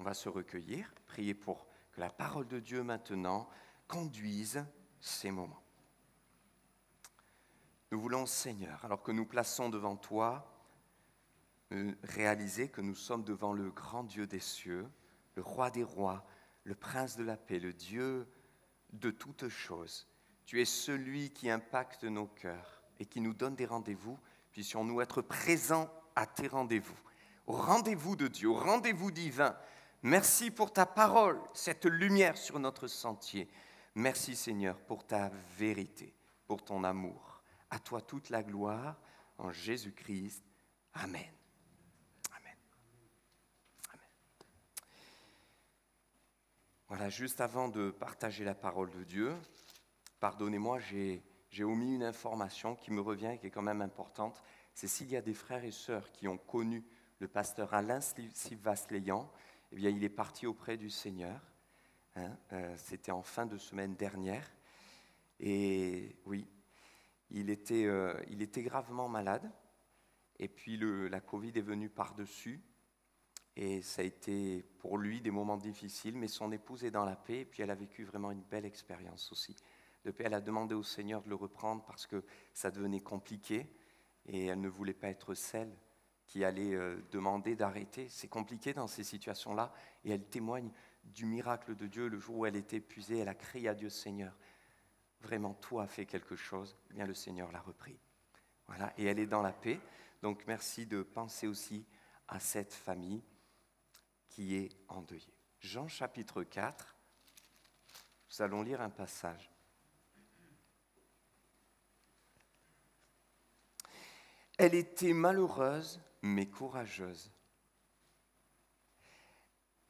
On va se recueillir, prier pour que la parole de Dieu maintenant conduise ces moments. Nous voulons, Seigneur, alors que nous plaçons devant toi, réaliser que nous sommes devant le grand Dieu des cieux, le roi des rois, le prince de la paix, le Dieu de toutes choses. Tu es celui qui impacte nos cœurs et qui nous donne des rendez-vous. Puissions-nous être présents à tes rendez-vous, au rendez-vous de Dieu, au rendez-vous divin. Merci pour ta parole, cette lumière sur notre sentier. Merci Seigneur pour ta vérité, pour ton amour. À toi toute la gloire, en Jésus-Christ. Amen. Amen. Amen. Voilà, juste avant de partager la parole de Dieu, pardonnez-moi, j'ai omis une information qui me revient et qui est quand même importante. C'est s'il y a des frères et sœurs qui ont connu le pasteur Alain Sylvasleyan, eh bien, il est parti auprès du Seigneur. C'était en fin de semaine dernière. Et oui, il était gravement malade. Et puis la Covid est venue par-dessus. Et ça a été pour lui des moments difficiles. Mais son épouse est dans la paix. Et puis elle a vécu vraiment une belle expérience aussi. Depuis, elle a demandé au Seigneur de le reprendre parce que ça devenait compliqué. Et elle ne voulait pas être celle qui allait demander d'arrêter. C'est compliqué dans ces situations-là. Et elle témoigne du miracle de Dieu. Le jour où elle était épuisée, elle a crié à Dieu, Seigneur, vraiment, toi as fait quelque chose. Eh bien, le Seigneur l'a repris. Voilà, et elle est dans la paix. Donc, merci de penser aussi à cette famille qui est endeuillée. Jean chapitre 4, nous allons lire un passage. Elle était malheureuse, mais courageuse.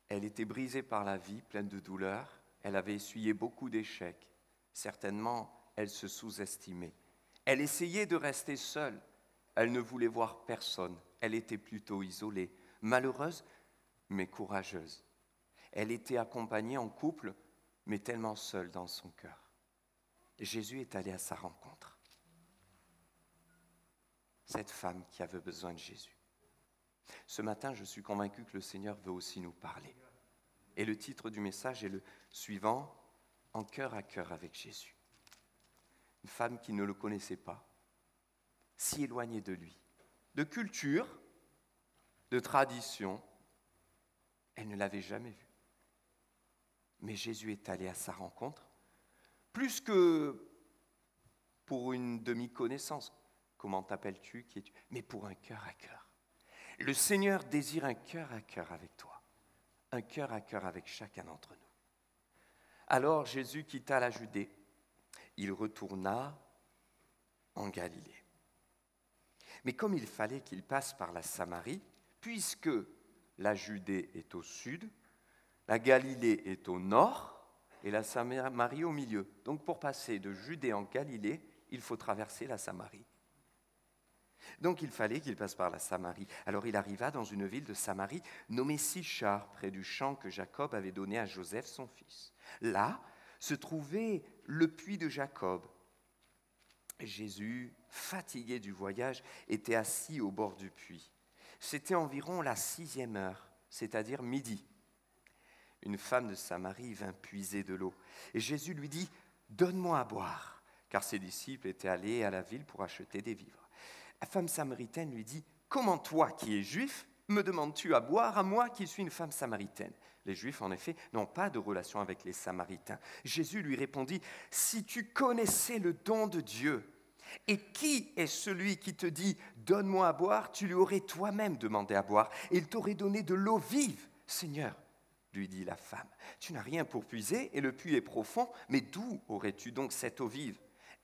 Elle était brisée par la vie, pleine de douleurs. Elle avait essuyé beaucoup d'échecs. Certainement, elle se sous-estimait. Elle essayait de rester seule. Elle ne voulait voir personne. Elle était plutôt isolée, malheureuse, mais courageuse. Elle était accompagnée en couple, mais tellement seule dans son cœur. Jésus est allé à sa rencontre. Cette femme qui avait besoin de Jésus. Ce matin, je suis convaincu que le Seigneur veut aussi nous parler. Et le titre du message est le suivant, « En cœur à cœur avec Jésus ». Une femme qui ne le connaissait pas, si éloignée de lui, de culture, de tradition, elle ne l'avait jamais vu. Mais Jésus est allé à sa rencontre, plus que pour une demi-connaissance. Comment t'appelles-tu? Qui es-tu? Mais pour un cœur à cœur. Le Seigneur désire un cœur à cœur avec toi, un cœur à cœur avec chacun d'entre nous. Alors Jésus quitta la Judée. Il retourna en Galilée. Mais comme il fallait qu'il passe par la Samarie, puisque la Judée est au sud, la Galilée est au nord et la Samarie au milieu. Donc pour passer de Judée en Galilée, il faut traverser la Samarie. Donc il fallait qu'il passe par la Samarie. Alors il arriva dans une ville de Samarie nommée Sychar, près du champ que Jacob avait donné à Joseph son fils. Là se trouvait le puits de Jacob. Jésus, fatigué du voyage, était assis au bord du puits. C'était environ la 6e heure, c'est-à-dire midi. Une femme de Samarie vint puiser de l'eau. Et Jésus lui dit, « Donne-moi à boire », car ses disciples étaient allés à la ville pour acheter des vivres. La femme samaritaine lui dit, « Comment toi, qui es juif, me demandes-tu à boire à moi qui suis une femme samaritaine ?» Les Juifs, en effet, n'ont pas de relation avec les Samaritains. Jésus lui répondit, « Si tu connaissais le don de Dieu, et qui est celui qui te dit, donne-moi à boire, tu lui aurais toi-même demandé à boire, et il t'aurait donné de l'eau vive. Seigneur, lui dit la femme, tu n'as rien pour puiser, et le puits est profond, mais d'où aurais-tu donc cette eau vive ?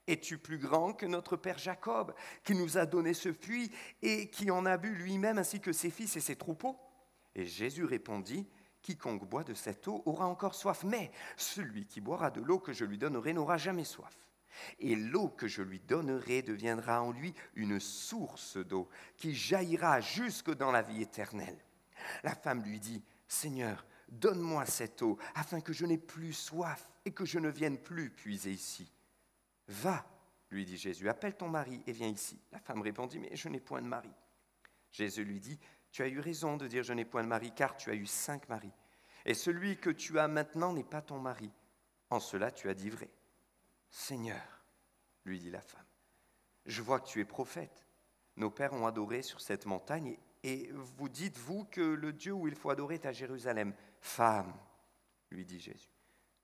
Es-tu plus grand que notre père Jacob, qui nous a donné ce puits, et qui en a bu lui-même, ainsi que ses fils et ses troupeaux ? Et Jésus répondit, quiconque boit de cette eau aura encore soif, mais celui qui boira de l'eau que je lui donnerai n'aura jamais soif. Et l'eau que je lui donnerai deviendra en lui une source d'eau qui jaillira jusque dans la vie éternelle. La femme lui dit, « Seigneur, donne-moi cette eau, afin que je n'ai plus soif et que je ne vienne plus puiser ici. » « Va, lui dit Jésus, appelle ton mari et viens ici. » La femme répondit, « Mais je n'ai point de mari. » Jésus lui dit, « Tu as eu raison de dire je n'ai point de mari, car tu as eu 5 maris. et celui que tu as maintenant n'est pas ton mari. En cela, tu as dit vrai. » « Seigneur, lui dit la femme, je vois que tu es prophète. Nos pères ont adoré sur cette montagne, et vous dites, vous, que le Dieu où il faut adorer est à Jérusalem. » « Femme, lui dit Jésus,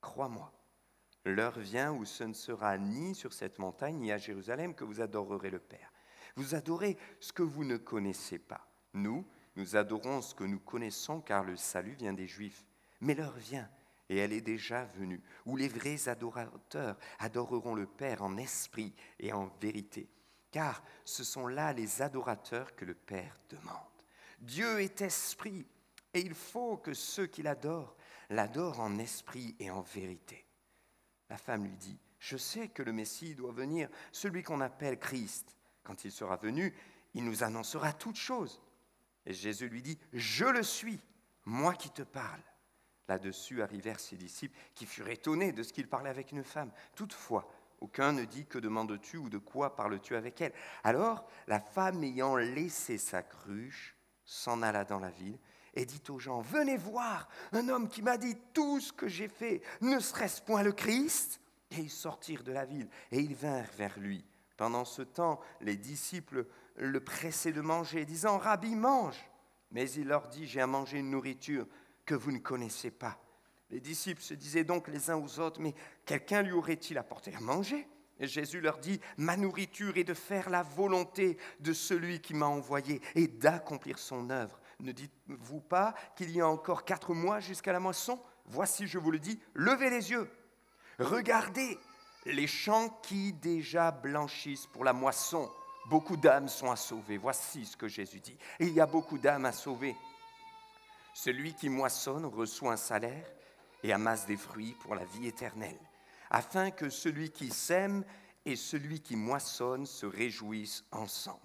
crois-moi, l'heure vient où ce ne sera ni sur cette montagne, ni à Jérusalem que vous adorerez le Père. Vous adorez ce que vous ne connaissez pas. Nous adorons ce que nous connaissons, car le salut vient des Juifs. Mais l'heure vient, et elle est déjà venue, où les vrais adorateurs adoreront le Père en esprit et en vérité. Car ce sont là les adorateurs que le Père demande. Dieu est esprit, et il faut que ceux qui l'adorent en esprit et en vérité. La femme lui dit, « Je sais que le Messie doit venir, celui qu'on appelle Christ. Quand il sera venu, il nous annoncera toutes choses. » Et Jésus lui dit, « Je le suis, moi qui te parle. » Là-dessus arrivèrent ses disciples qui furent étonnés de ce qu'il parlait avec une femme. Toutefois, aucun ne dit, « Que demandes-tu ou de quoi parles-tu avec elle ?» Alors, la femme ayant laissé sa cruche, s'en alla dans la ville et dit aux gens, « Venez voir un homme qui m'a dit tout ce que j'ai fait. Ne serait-ce point le Christ ?» Et ils sortirent de la ville et ils vinrent vers lui. Pendant ce temps, les disciples le pressaient de manger, disant, « Rabbi, mange !» Mais il leur dit, « J'ai à manger une nourriture que vous ne connaissez pas. » Les disciples se disaient donc les uns aux autres, « Mais quelqu'un lui aurait-il apporté à manger ?» Et Jésus leur dit, « Ma nourriture est de faire la volonté de celui qui m'a envoyé et d'accomplir son œuvre. Ne dites-vous pas qu'il y a encore 4 mois jusqu'à la moisson ? Voici, je vous le dis, levez les yeux. Regardez les champs qui déjà blanchissent pour la moisson. Beaucoup d'âmes sont à sauver. » Voici ce que Jésus dit. Et il y a beaucoup d'âmes à sauver. Celui qui moissonne reçoit un salaire et amasse des fruits pour la vie éternelle, afin que celui qui sème et celui qui moissonne se réjouissent ensemble.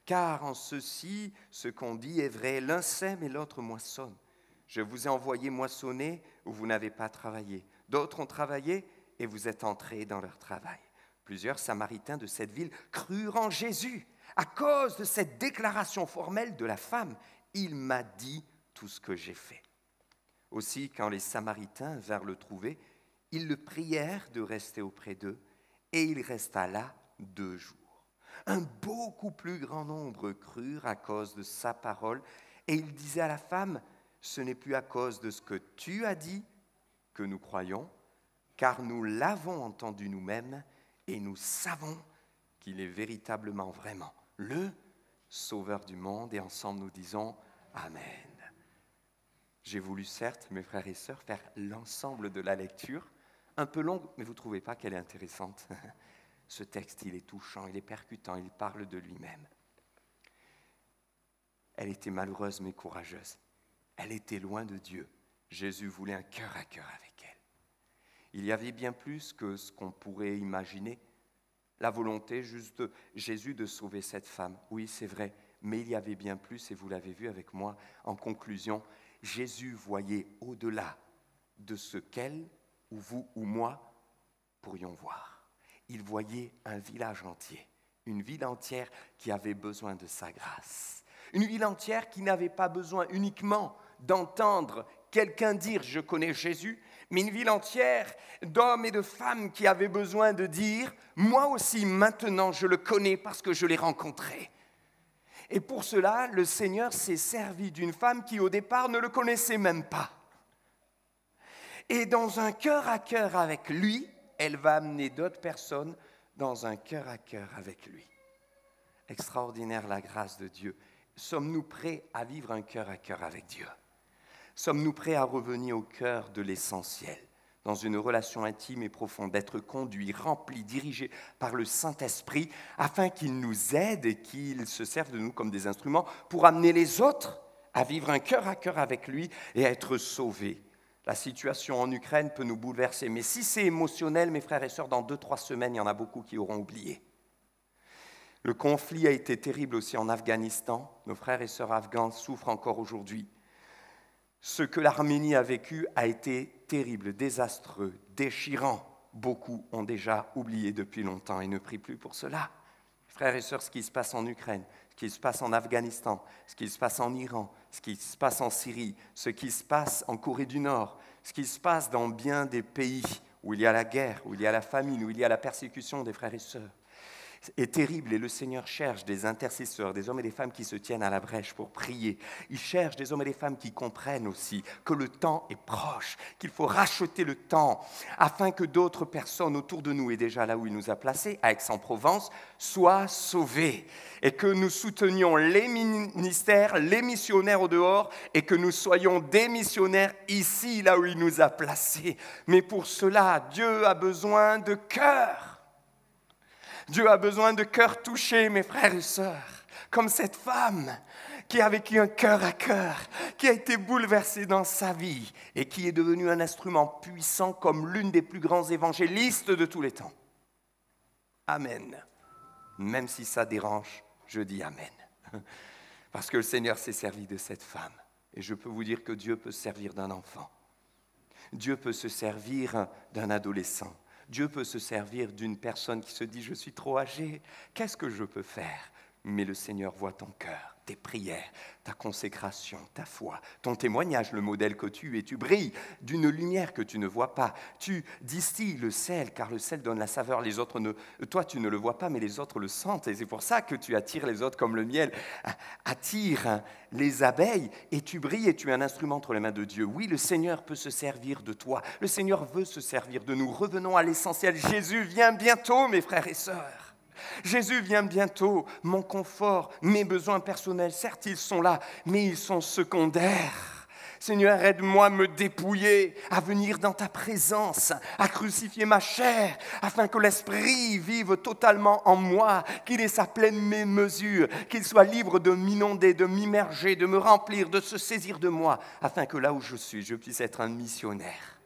Car en ceci, ce qu'on dit est vrai, l'un sème et l'autre moissonne. Je vous ai envoyé moissonner où vous n'avez pas travaillé. D'autres ont travaillé et vous êtes entrés dans leur travail. Plusieurs Samaritains de cette ville crurent en Jésus à cause de cette déclaration formelle de la femme. Il m'a dit tout ce que j'ai fait. Aussi, quand les Samaritains vinrent le trouver, ils le prièrent de rester auprès d'eux, et il resta là 2 jours. Un beaucoup plus grand nombre crurent à cause de sa parole, et il disait à la femme, « Ce n'est plus à cause de ce que tu as dit que nous croyons, car nous l'avons entendu nous-mêmes, et nous savons qu'il est véritablement vraiment le Sauveur du monde, et ensemble nous disons Amen. » J'ai voulu, certes, mes frères et sœurs, faire l'ensemble de la lecture, un peu longue, mais vous ne trouvez pas qu'elle est intéressante? Ce texte, il est touchant, il est percutant, il parle de lui-même. Elle était malheureuse mais courageuse. Elle était loin de Dieu. Jésus voulait un cœur à cœur avec elle. Il y avait bien plus que ce qu'on pourrait imaginer. La volonté juste de Jésus de sauver cette femme. Oui, c'est vrai, mais il y avait bien plus, et vous l'avez vu avec moi. En conclusion, Jésus voyait au-delà de ce qu'elle, ou vous, ou moi, pourrions voir. Il voyait un village entier, une ville entière qui avait besoin de sa grâce. Une ville entière qui n'avait pas besoin uniquement d'entendre quelqu'un dire « je connais Jésus », mais une ville entière d'hommes et de femmes qui avaient besoin de dire « moi aussi maintenant je le connais parce que je l'ai rencontré ». Et pour cela, le Seigneur s'est servi d'une femme qui au départ ne le connaissait même pas. Et dans un cœur à cœur avec lui, elle va amener d'autres personnes dans un cœur à cœur avec lui. Extraordinaire la grâce de Dieu. Sommes-nous prêts à vivre un cœur à cœur avec Dieu? Sommes-nous prêts à revenir au cœur de l'essentiel, dans une relation intime et profonde, d'être conduits, remplis, dirigés par le Saint-Esprit, afin qu'il nous aide et qu'il se serve de nous comme des instruments pour amener les autres à vivre un cœur à cœur avec lui et à être sauvés? La situation en Ukraine peut nous bouleverser, mais si c'est émotionnel, mes frères et sœurs, dans 2-3 semaines, il y en a beaucoup qui auront oublié. Le conflit a été terrible aussi en Afghanistan. Nos frères et sœurs afghans souffrent encore aujourd'hui. Ce que l'Arménie a vécu a été terrible, désastreux, déchirant. Beaucoup ont déjà oublié depuis longtemps et ne prient plus pour cela. Frères et sœurs, ce qui se passe en Ukraine, ce qui se passe en Afghanistan, ce qui se passe en Iran, ce qui se passe en Syrie, ce qui se passe en Corée du Nord, ce qui se passe dans bien des pays où il y a la guerre, où il y a la famine, où il y a la persécution des frères et sœurs, est terrible et le Seigneur cherche des intercesseurs, des hommes et des femmes qui se tiennent à la brèche pour prier. Il cherche des hommes et des femmes qui comprennent aussi que le temps est proche, qu'il faut racheter le temps afin que d'autres personnes autour de nous et déjà là où il nous a placés, à Aix-en-Provence, soient sauvées et que nous soutenions les ministères, les missionnaires au dehors et que nous soyons des missionnaires ici, là où il nous a placés. Mais pour cela, Dieu a besoin de cœur. Dieu a besoin de cœurs touchés, mes frères et sœurs, comme cette femme qui a vécu un cœur à cœur, qui a été bouleversée dans sa vie et qui est devenue un instrument puissant comme l'une des plus grands évangélistes de tous les temps. Amen. Même si ça dérange, je dis Amen. Parce que le Seigneur s'est servi de cette femme. Et je peux vous dire que Dieu peut se servir d'un enfant. Dieu peut se servir d'un adolescent. Dieu peut se servir d'une personne qui se dit « je suis trop âgé, qu'est-ce que je peux faire ?» Mais le Seigneur voit ton cœur, tes prières, ta consécration, ta foi, ton témoignage, le modèle que tu es. Tu brilles d'une lumière que tu ne vois pas. Tu distilles le sel, car le sel donne la saveur. Les autres toi, tu ne le vois pas, mais les autres le sentent. Et c'est pour ça que tu attires les autres comme le miel attire les abeilles. Et tu brilles et tu es un instrument entre les mains de Dieu. Oui, le Seigneur peut se servir de toi. Le Seigneur veut se servir de nous. Revenons à l'essentiel. Jésus vient bientôt, mes frères et sœurs. Jésus vient bientôt, mon confort, mes besoins personnels, certes ils sont là, mais ils sont secondaires. Seigneur, aide-moi à me dépouiller, à venir dans ta présence, à crucifier ma chair, afin que l'Esprit vive totalement en moi, qu'il ait sa pleine mesure, qu'il soit libre de m'inonder, de m'immerger, de me remplir, de se saisir de moi, afin que là où je suis, je puisse être un missionnaire,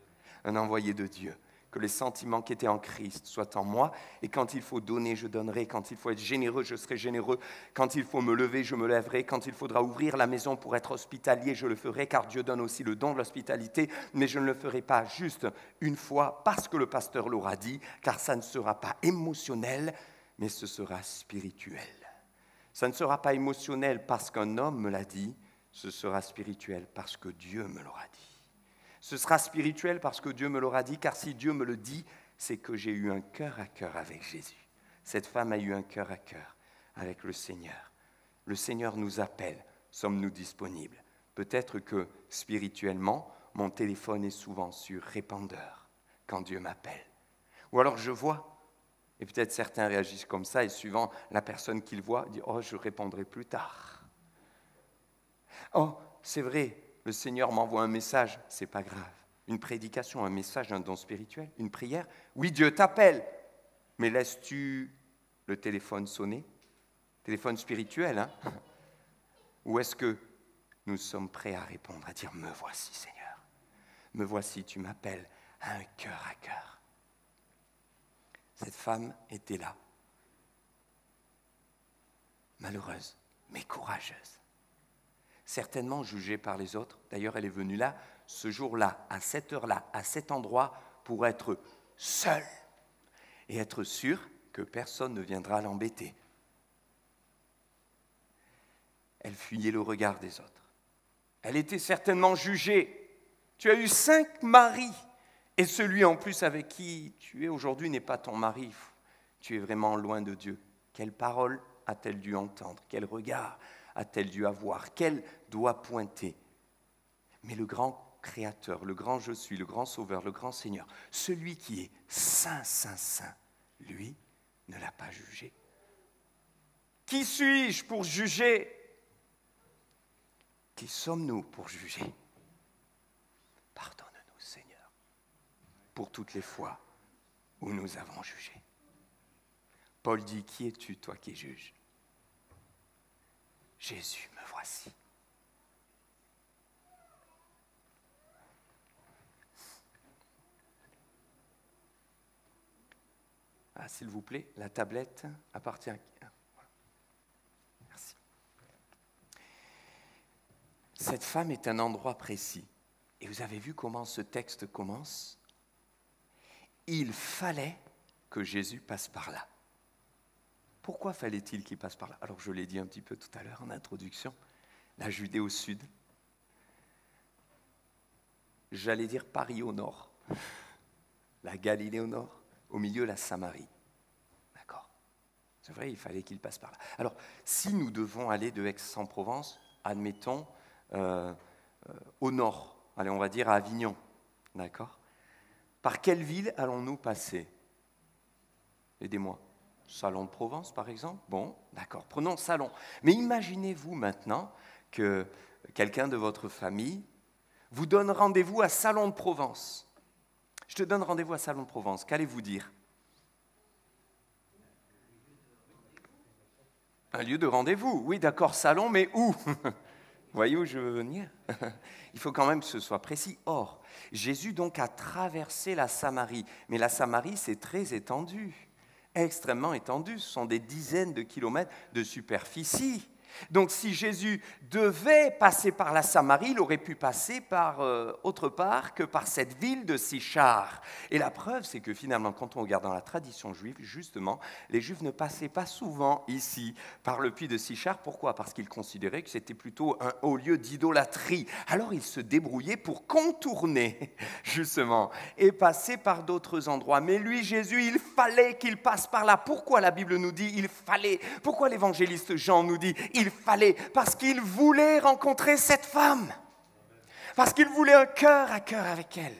un envoyé de Dieu. Que les sentiments qui étaient en Christ soient en moi. Et quand il faut donner, je donnerai. Quand il faut être généreux, je serai généreux. Quand il faut me lever, je me lèverai. Quand il faudra ouvrir la maison pour être hospitalier, je le ferai, car Dieu donne aussi le don de l'hospitalité. Mais je ne le ferai pas juste une fois parce que le pasteur l'aura dit, car ça ne sera pas émotionnel, mais ce sera spirituel. Ça ne sera pas émotionnel parce qu'un homme me l'a dit, ce sera spirituel parce que Dieu me l'aura dit. Ce sera spirituel parce que Dieu me l'aura dit, car si Dieu me le dit, c'est que j'ai eu un cœur à cœur avec Jésus. Cette femme a eu un cœur à cœur avec le Seigneur. Le Seigneur nous appelle, sommes-nous disponibles? Peut-être que spirituellement, mon téléphone est souvent sur répondeur quand Dieu m'appelle. Ou alors je vois, et peut-être certains réagissent comme ça, et suivant la personne qu'ils voient, dit « Oh, je répondrai plus tard. » Oh, c'est vrai. Le Seigneur m'envoie un message, c'est pas grave. Une prédication, un message, un don spirituel, une prière. Oui, Dieu t'appelle, mais laisses-tu le téléphone sonner? Téléphone spirituel, hein? Ou est-ce que nous sommes prêts à répondre, à dire « Me voici, Seigneur. Me voici, tu m'appelles à un cœur à cœur. » Cette femme était là, malheureuse, mais courageuse. Certainement jugée par les autres. D'ailleurs, elle est venue là, ce jour-là, à cette heure-là, à cet endroit, pour être seule et être sûre que personne ne viendra l'embêter. Elle fuyait le regard des autres. Elle était certainement jugée. Tu as eu 5 maris, et celui en plus avec qui tu es aujourd'hui n'est pas ton mari. Tu es vraiment loin de Dieu. Quelle parole a-t-elle dû entendre? Quel regard a-t-elle dû avoir? Quel doigt pointer? Mais le grand Créateur, le grand Je suis, le grand Sauveur, le grand Seigneur, celui qui est saint, saint, saint, lui ne l'a pas jugé. Qui suis-je pour juger? Qui sommes-nous pour juger? Pardonne-nous, Seigneur, pour toutes les fois où nous avons jugé. Paul dit, qui es-tu, toi qui juges? Jésus, me voici. Ah, s'il vous plaît, la tablette appartient à qui? Merci. Cette femme est un endroit précis. Et vous avez vu comment ce texte commence? Il fallait que Jésus passe par là. Pourquoi fallait-il qu'il passe par là? Alors je l'ai dit un petit peu tout à l'heure en introduction, la Judée au sud, j'allais dire Paris au nord, la Galilée au nord, au milieu la Samarie. D'accord? C'est vrai, il fallait qu'il passe par là. Alors, si nous devons aller de Aix-en-Provence, admettons, au nord, allez, on va dire à Avignon, d'accord? Par quelle ville allons-nous passer? Aidez-moi. Salon de Provence, par exemple? Bon, d'accord, prenons Salon. Mais imaginez-vous maintenant que quelqu'un de votre famille vous donne rendez-vous à Salon de Provence. Je te donne rendez-vous à Salon de Provence. Qu'allez-vous dire? Un lieu de rendez-vous. Oui, d'accord, Salon, mais où? Voyez où je veux venir? Il faut quand même que ce soit précis. Or, Jésus donc a traversé la Samarie. Mais la Samarie, c'est très étendu, extrêmement étendu. Ce sont des dizaines de kilomètres de superficie. Donc si Jésus devait passer par la Samarie, il aurait pu passer par autre part que par cette ville de Sichar. Et la preuve, c'est que finalement, quand on regarde dans la tradition juive, justement, les Juifs ne passaient pas souvent ici par le puits de Sichar. Pourquoi? Parce qu'ils considéraient que c'était plutôt un haut lieu d'idolâtrie. Alors ils se débrouillaient pour contourner, justement, et passer par d'autres endroits. Mais lui, Jésus, il fallait qu'il passe par là. Pourquoi la Bible nous dit il fallait? Pourquoi l'évangéliste Jean nous dit il fallait? Parce qu'il voulait rencontrer cette femme. Parce qu'il voulait un cœur à cœur avec elle.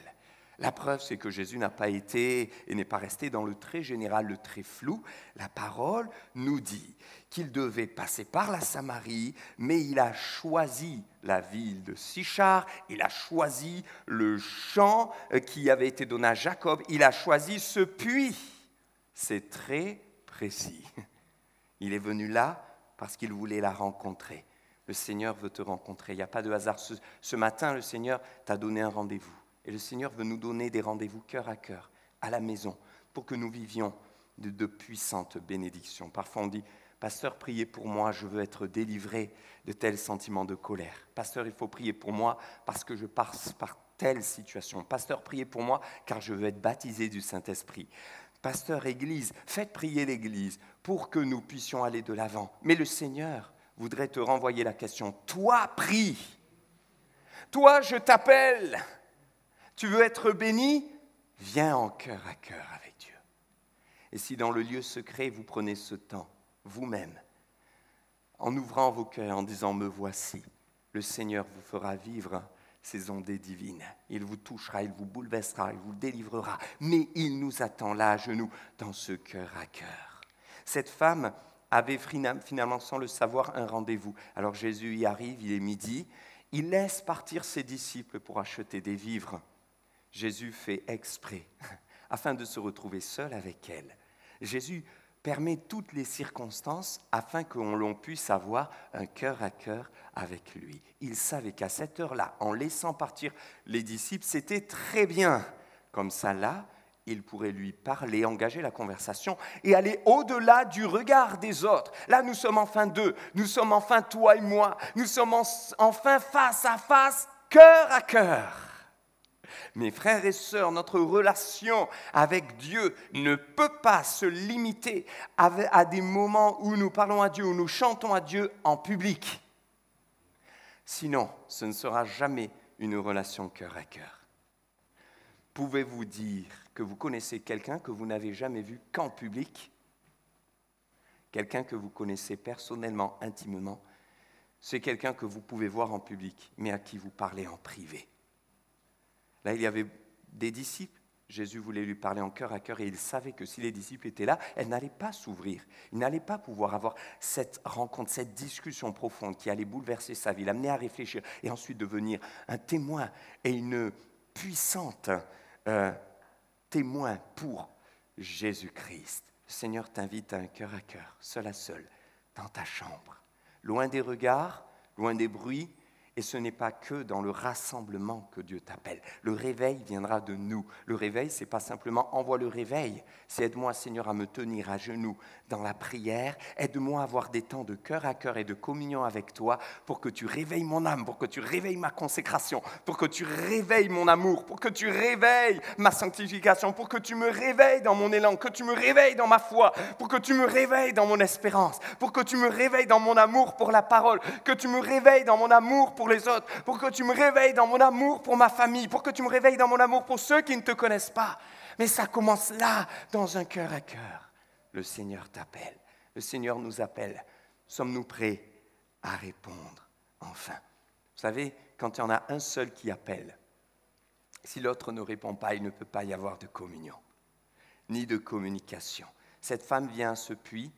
La preuve, c'est que Jésus n'a pas été et n'est pas resté dans le très général, le très flou. La parole nous dit qu'il devait passer par la Samarie, mais il a choisi la ville de Sichar, il a choisi le champ qui avait été donné à Jacob, il a choisi ce puits. C'est très précis. Il est venu là parce qu'il voulait la rencontrer. Le Seigneur veut te rencontrer. Il n'y a pas de hasard. Ce matin, le Seigneur t'a donné un rendez-vous. Et le Seigneur veut nous donner des rendez-vous cœur à cœur, à la maison, pour que nous vivions de puissantes bénédictions. Parfois on dit, pasteur, priez pour moi, je veux être délivré de tels sentiments de colère. Pasteur, il faut prier pour moi parce que je passe par telle situation. Pasteur, priez pour moi car je veux être baptisé du Saint-Esprit. Pasteur, Église, faites prier l'Église pour que nous puissions aller de l'avant. Mais le Seigneur voudrait te renvoyer la question. Toi, prie. Toi, je t'appelle. Tu veux être béni? Viens en cœur à cœur avec Dieu. Et si dans le lieu secret, vous prenez ce temps, vous-même, en ouvrant vos cœurs, en disant « Me voici », le Seigneur vous fera vivre ces ondées divines. Il vous touchera, il vous bouleversera, il vous délivrera. Mais il nous attend là, à genoux, dans ce cœur à cœur. Cette femme avait finalement, sans le savoir, un rendez-vous. Alors Jésus y arrive, il est midi. Il laisse partir ses disciples pour acheter des vivres. Jésus fait exprès, afin de se retrouver seul avec elle. Jésus permet toutes les circonstances afin qu'on puisse avoir un cœur à cœur avec lui. Il savait qu'à cette heure-là, en laissant partir les disciples, c'était très bien. Comme ça, là, il pourrait lui parler, engager la conversation et aller au-delà du regard des autres. Là, nous sommes enfin deux, nous sommes enfin toi et moi, nous sommes enfin face à face, cœur à cœur. Mes frères et sœurs, notre relation avec Dieu ne peut pas se limiter à des moments où nous parlons à Dieu, où nous chantons à Dieu en public. Sinon, ce ne sera jamais une relation cœur à cœur. Pouvez-vous dire que vous connaissez quelqu'un que vous n'avez jamais vu qu'en public? Quelqu'un que vous connaissez personnellement, intimement, c'est quelqu'un que vous pouvez voir en public, mais à qui vous parlez en privé. Là, il y avait des disciples. Jésus voulait lui parler en cœur à cœur et il savait que si les disciples étaient là, elle n'allait pas s'ouvrir. Il n'allait pas pouvoir avoir cette rencontre, cette discussion profonde qui allait bouleverser sa vie, l'amener à réfléchir et ensuite devenir un témoin et une puissante témoin pour Jésus-Christ. Le Seigneur t'invite à un cœur à cœur, seul à seul, dans ta chambre, loin des regards, loin des bruits Et ce n'est pas que dans le rassemblement que Dieu t'appelle. Le réveil viendra de nous. Le réveil, ce n'est pas simplement envoie le réveil. C'est aide-moi, Seigneur, à me tenir à genoux dans la prière. Aide-moi à avoir des temps de cœur à cœur et de communion avec toi pour que tu réveilles mon âme, pour que tu réveilles ma consécration, pour que tu réveilles mon amour, pour que tu réveilles ma sanctification, pour que tu me réveilles dans mon élan, que tu me réveilles dans ma foi, pour que tu me réveilles dans mon espérance, pour que tu me réveilles dans mon amour pour la parole, que tu me réveilles dans mon amour pour les autres, pour que tu me réveilles dans mon amour pour ma famille, pour que tu me réveilles dans mon amour pour ceux qui ne te connaissent pas. Mais ça commence là, dans un cœur à cœur. Le Seigneur t'appelle, le Seigneur nous appelle. Sommes-nous prêts à répondre enfin? Vous savez, quand il y en a un seul qui appelle, si l'autre ne répond pas, il ne peut pas y avoir de communion, ni de communication. Cette femme vient à ce puits,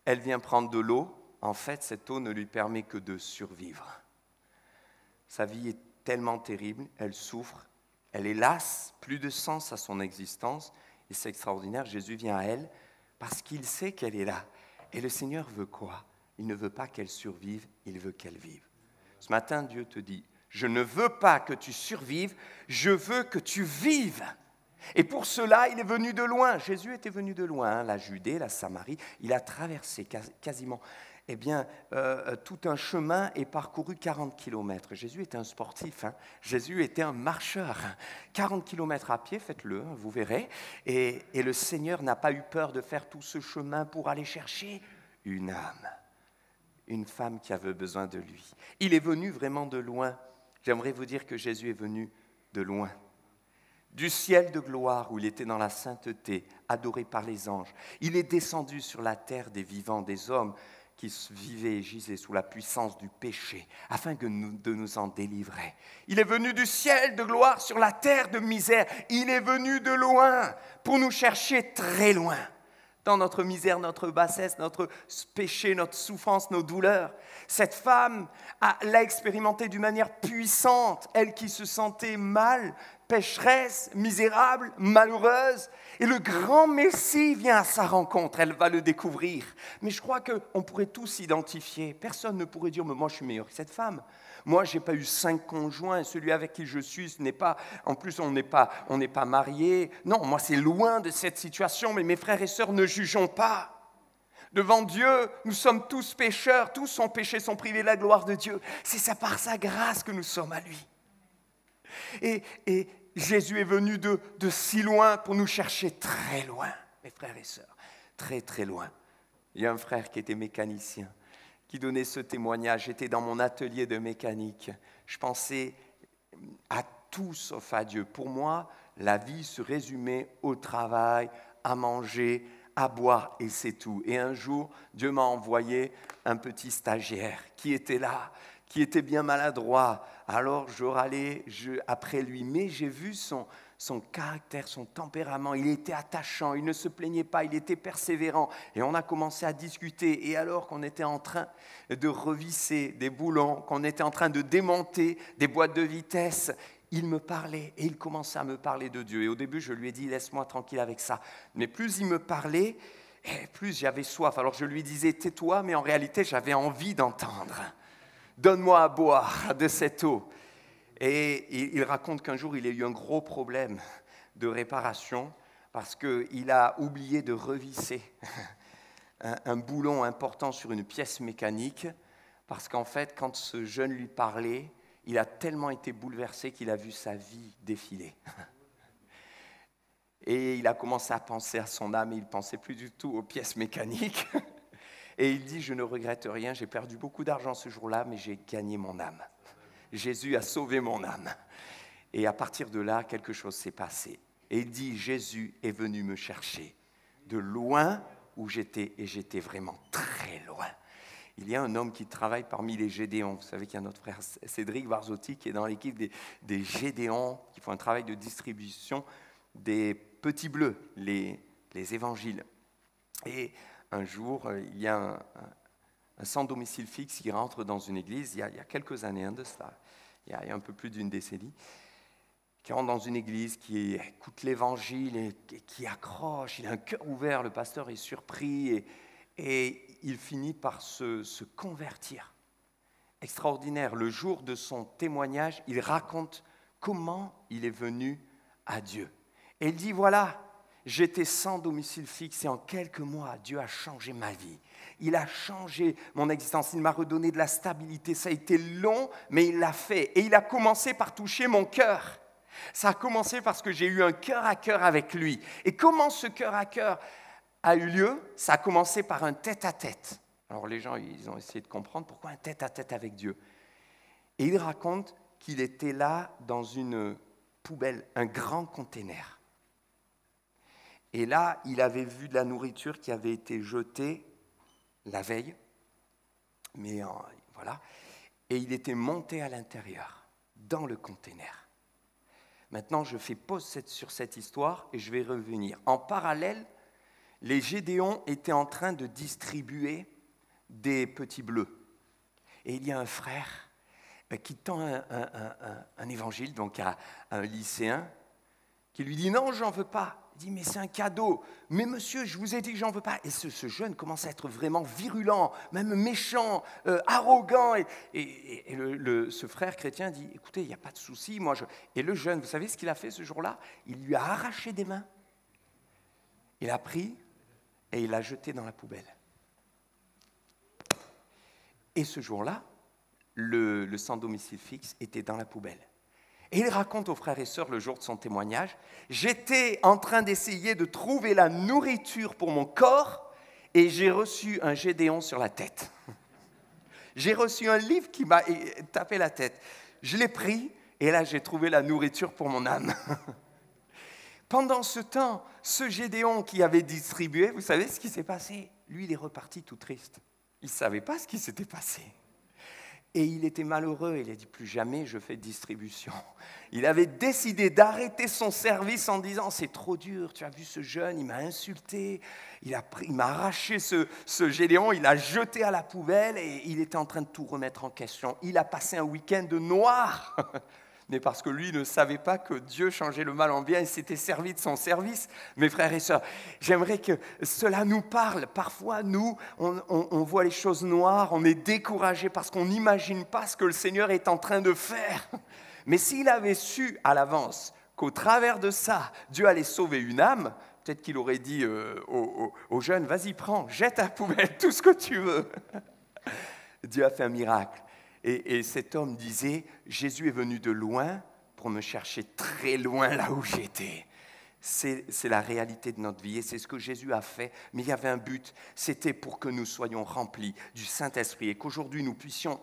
elle vient prendre de l'eau. En fait, cette eau ne lui permet que de survivre. Sa vie est tellement terrible, elle souffre, elle est lasse, plus de sens à son existence. Et c'est extraordinaire, Jésus vient à elle parce qu'il sait qu'elle est là. Et le Seigneur veut quoi? Il ne veut pas qu'elle survive, il veut qu'elle vive. Ce matin, Dieu te dit, je ne veux pas que tu survives, je veux que tu vives. Et pour cela, il est venu de loin. Jésus était venu de loin, la Judée, la Samarie. Il a traversé quasiment tout un chemin et parcouru 40 kilomètres. Jésus était un sportif, Jésus était un marcheur. 40 kilomètres à pied, faites-le, vous verrez. Et le Seigneur n'a pas eu peur de faire tout ce chemin pour aller chercher une âme, une femme qui avait besoin de lui. Il est venu vraiment de loin. J'aimerais vous dire que Jésus est venu de loin. Du ciel de gloire où il était dans la sainteté, adoré par les anges. Il est descendu sur la terre des vivants, des hommes qui vivaient et gisaient sous la puissance du péché, afin de nous en délivrer. Il est venu du ciel de gloire sur la terre de misère. Il est venu de loin pour nous chercher très loin. Dans notre misère, notre bassesse, notre péché, notre souffrance, nos douleurs. Cette femme l'a expérimenté d'une manière puissante, elle qui se sentait mal, pécheresse, misérable, malheureuse. Et le grand Messie vient à sa rencontre, elle va le découvrir. Mais je crois qu'on pourrait tous s'identifier. Personne ne pourrait dire, mais moi je suis meilleur que cette femme. Moi, je n'ai pas eu 5 conjoints, celui avec qui je suis, ce n'est pas, en plus on n'est pas mariés. Non, moi c'est loin de cette situation, mais mes frères et sœurs, ne jugeons pas. Devant Dieu, nous sommes tous pécheurs, tous sont péchés, sont privés de la gloire de Dieu. C'est ça par sa grâce que nous sommes à lui. Et Jésus est venu de si loin pour nous chercher très loin, mes frères et sœurs, très très loin. Il y a un frère qui était mécanicien, qui donnait ce témoignage. J'étais dans mon atelier de mécanique. Je pensais à tout sauf à Dieu. Pour moi, la vie se résumait au travail, à manger, à boire, et c'est tout. Et un jour, Dieu m'a envoyé un petit stagiaire qui était là, qui était bien maladroit. Alors je râlais après lui, mais j'ai vu son caractère, son tempérament. Il était attachant, il ne se plaignait pas, il était persévérant. Et on a commencé à discuter. Et alors qu'on était en train de revisser des boulons, qu'on était en train de démonter des boîtes de vitesse, il me parlait et il commençait à me parler de Dieu. Et au début, je lui ai dit, laisse-moi tranquille avec ça. Mais plus il me parlait, plus j'avais soif. Alors je lui disais, tais-toi, mais en réalité, j'avais envie d'entendre. Donne-moi à boire de cette eau. Et il raconte qu'un jour, il a eu un gros problème de réparation parce qu'il a oublié de revisser un boulon important sur une pièce mécanique. Parce qu'en fait, quand ce jeune lui parlait, il a tellement été bouleversé qu'il a vu sa vie défiler. Et il a commencé à penser à son âme et il ne pensait plus du tout aux pièces mécaniques. Et il dit, je ne regrette rien, j'ai perdu beaucoup d'argent ce jour-là, mais j'ai gagné mon âme. Jésus a sauvé mon âme. Et à partir de là, quelque chose s'est passé. Et il dit, Jésus est venu me chercher de loin où j'étais, et j'étais vraiment très loin. Il y a un homme qui travaille parmi les Gédéons. Vous savez qu'il y a notre frère Cédric Varzotti qui est dans l'équipe des Gédéons, qui font un travail de distribution des petits bleus, les évangiles. Et un jour, il y a un sans domicile fixe qui rentre dans une église, il y a quelques années de cela, il y a un peu plus d'une décennie, qui rentre dans une église, qui écoute l'évangile et qui accroche, il a un cœur ouvert, le pasteur est surpris et il finit par se convertir. extraordinaire. Le jour de son témoignage, il raconte comment il est venu à Dieu. Et il dit, voilà, j'étais sans domicile fixe et en quelques mois, Dieu a changé ma vie. Il a changé mon existence, il m'a redonné de la stabilité. Ça a été long, mais il l'a fait. Et il a commencé par toucher mon cœur. Ça a commencé parce que j'ai eu un cœur à cœur avec lui. Et comment ce cœur à cœur a eu lieu? Ça a commencé par un tête-à-tête. Alors les gens, ils ont essayé de comprendre pourquoi un tête-à-tête avec Dieu. Et il raconte qu'il était là dans une poubelle, un grand container. Et là, il avait vu de la nourriture qui avait été jetée la veille. Mais voilà. Et il était monté à l'intérieur, dans le container. Maintenant, je fais pause sur cette histoire et je vais revenir. En parallèle, les Gédéons étaient en train de distribuer des petits bleus. Et il y a un frère qui tend un évangile donc à un lycéen qui lui dit « Non, j'en veux pas ». Il dit « Mais c'est un cadeau. Mais monsieur, je vous ai dit que j'en veux pas. » Et ce jeune commence à être vraiment virulent, même méchant, arrogant. Et ce frère chrétien dit « Écoutez, il n'y a pas de souci. Moi, Et le jeune, vous savez ce qu'il a fait ce jour-là? Il lui a arraché des mains. Il a pris et il l'a jeté dans la poubelle. Et ce jour-là, le sans domicile fixe était dans la poubelle. Et il raconte aux frères et sœurs le jour de son témoignage, « J'étais en train d'essayer de trouver la nourriture pour mon corps et j'ai reçu un Gédéon sur la tête. J'ai reçu un livre qui m'a tapé la tête. Je l'ai pris et là j'ai trouvé la nourriture pour mon âme. » Pendant ce temps, ce Gédéon qui avait distribué, vous savez ce qui s'est passé? Lui, il est reparti tout triste. Il ne savait pas ce qui s'était passé. Et il était malheureux, il a dit « Plus jamais je fais de distribution ». Il avait décidé d'arrêter son service en disant « C'est trop dur, tu as vu ce jeune, il m'a insulté, il m'a arraché ce Gédéon, il l'a jeté à la poubelle et il était en train de tout remettre en question. Il a passé un week-end noir ». Mais parce que lui ne savait pas que Dieu changeait le mal en bien, il s'était servi de son service. Mes frères et sœurs, j'aimerais que cela nous parle. Parfois, nous, on voit les choses noires, on est découragé parce qu'on n'imagine pas ce que le Seigneur est en train de faire. Mais s'il avait su à l'avance qu'au travers de ça, Dieu allait sauver une âme, peut-être qu'il aurait dit aux jeunes, vas-y, prends, jette à la poubelle tout ce que tu veux. Dieu a fait un miracle. Et cet homme disait, Jésus est venu de loin pour me chercher très loin là où j'étais. C'est la réalité de notre vie et c'est ce que Jésus a fait. Mais il y avait un but, c'était pour que nous soyons remplis du Saint-Esprit et qu'aujourd'hui nous puissions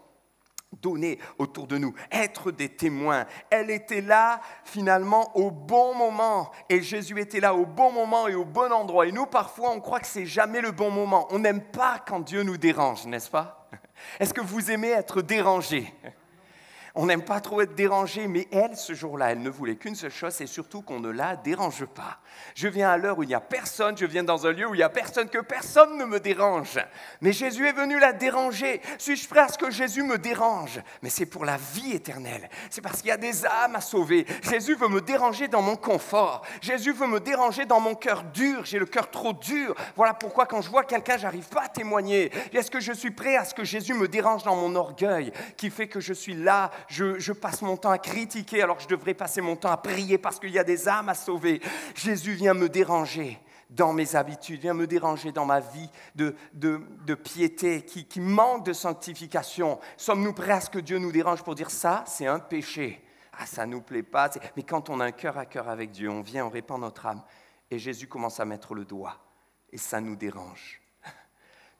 donner autour de nous, être des témoins. Elle était là finalement au bon moment et Jésus était là au bon moment et au bon endroit. Et nous parfois on croit que c'est jamais le bon moment. On n'aime pas quand Dieu nous dérange, n'est-ce pas? Est-ce que vous aimez être dérangé? On n'aime pas trop être dérangé, mais elle, ce jour-là, elle ne voulait qu'une seule chose, c'est surtout qu'on ne la dérange pas. Je viens à l'heure où il n'y a personne, je viens dans un lieu où il n'y a personne, que personne ne me dérange. Mais Jésus est venu la déranger. Suis-je prêt à ce que Jésus me dérange? Mais c'est pour la vie éternelle. C'est parce qu'il y a des âmes à sauver. Jésus veut me déranger dans mon confort. Jésus veut me déranger dans mon cœur dur. J'ai le cœur trop dur. Voilà pourquoi quand je vois quelqu'un, je n'arrive pas à témoigner. Est-ce que je suis prêt à ce que Jésus me dérange dans mon orgueil, qui fait que je suis là, je passe mon temps à critiquer alors que je devrais passer mon temps à prier parce qu'il y a des âmes à sauver. Jésus vient me déranger dans mes habitudes, vient me déranger dans ma vie de piété qui manque de sanctification. Sommes-nous prêts à ce que Dieu nous dérange pour dire ça, c'est un péché? Ah, ça ne nous plaît pas. Mais quand on a un cœur à cœur avec Dieu, on vient, on répand notre âme et Jésus commence à mettre le doigt et ça nous dérange.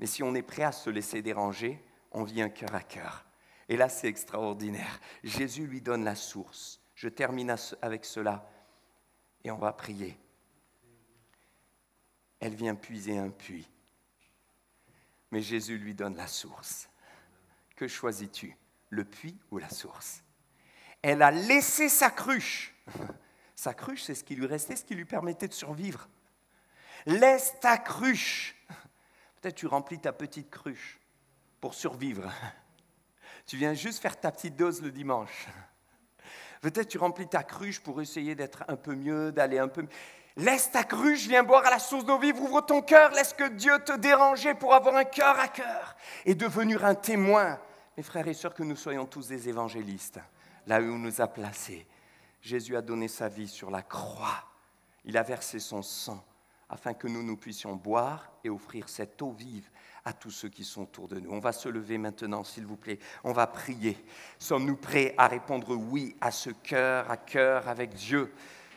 Mais si on est prêt à se laisser déranger, on vit un cœur à cœur. Et là, c'est extraordinaire. Jésus lui donne la source. Je termine avec cela et on va prier. Elle vient puiser un puits. Mais Jésus lui donne la source. Que choisis-tu, le puits ou la source? Elle a laissé sa cruche. Sa cruche, c'est ce qui lui restait, ce qui lui permettait de survivre. Laisse ta cruche. Peut-être tu remplis ta petite cruche pour survivre. Tu viens juste faire ta petite dose le dimanche. Peut-être tu remplis ta cruche pour essayer d'être un peu mieux, d'aller un peu mieux. Laisse ta cruche, viens boire à la source d'eau vive, ouvre ton cœur, laisse que Dieu te dérange pour avoir un cœur à cœur et devenir un témoin Mes frères et sœurs, que nous soyons tous des évangélistes, là où il nous a placés. Jésus a donné sa vie sur la croix. Il a versé son sang afin que nous puissions boire et offrir cette eau vive à tous ceux qui sont autour de nous. On va se lever maintenant, s'il vous plaît. On va prier. Sommes-nous prêts à répondre oui à ce cœur à cœur avec Dieu?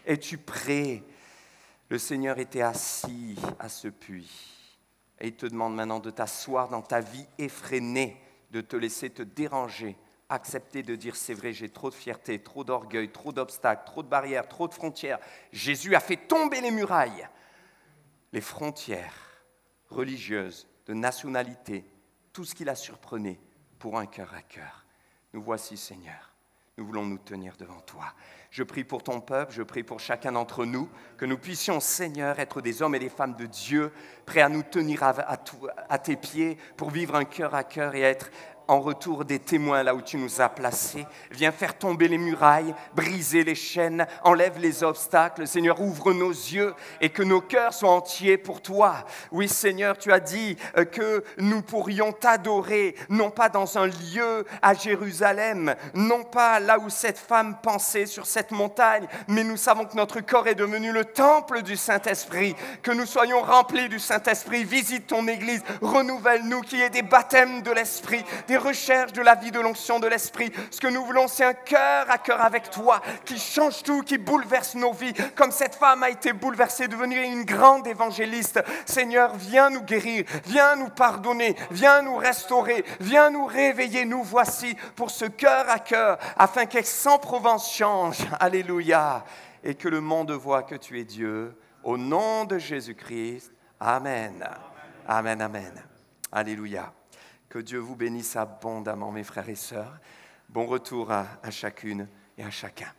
Es-tu prêt? Le Seigneur était assis à ce puits et il te demande maintenant de t'asseoir dans ta vie effrénée, de te laisser te déranger, accepter de dire c'est vrai, j'ai trop de fierté, trop d'orgueil, trop d'obstacles, trop de barrières, trop de frontières. Jésus a fait tomber les murailles, les frontières religieuses, de nationalité, tout ce qui la surprenait pour un cœur à cœur. Nous voici, Seigneur. Nous voulons nous tenir devant toi. Je prie pour ton peuple, je prie pour chacun d'entre nous, que nous puissions, Seigneur, être des hommes et des femmes de Dieu, prêts à nous tenir à tes pieds pour vivre un cœur à cœur et être en retour des témoins là où tu nous as placés. Viens faire tomber les murailles, briser les chaînes, enlève les obstacles. Seigneur, ouvre nos yeux et que nos cœurs soient entiers pour toi. Oui, Seigneur, tu as dit que nous pourrions t'adorer, non pas dans un lieu à Jérusalem, non pas là où cette femme pensait sur cette montagne, mais nous savons que notre corps est devenu le temple du Saint-Esprit, que nous soyons remplis du Saint-Esprit. Visite ton Église, renouvelle-nous, qu'il y ait des baptêmes de l'Esprit, des recherches de la vie, de l'onction de l'Esprit. Ce que nous voulons, c'est un cœur à cœur avec toi, qui change tout, qui bouleverse nos vies, comme cette femme a été bouleversée, devenue une grande évangéliste. Seigneur, viens nous guérir, viens nous pardonner, viens nous restaurer, viens nous réveiller. Nous voici pour ce cœur à cœur, afin qu'Aix-en-Provence change. Alléluia. Et que le monde voit que tu es Dieu. Au nom de Jésus-Christ. Amen. Amen, amen. Alléluia. Que Dieu vous bénisse abondamment, mes frères et sœurs. Bon retour à chacune et à chacun.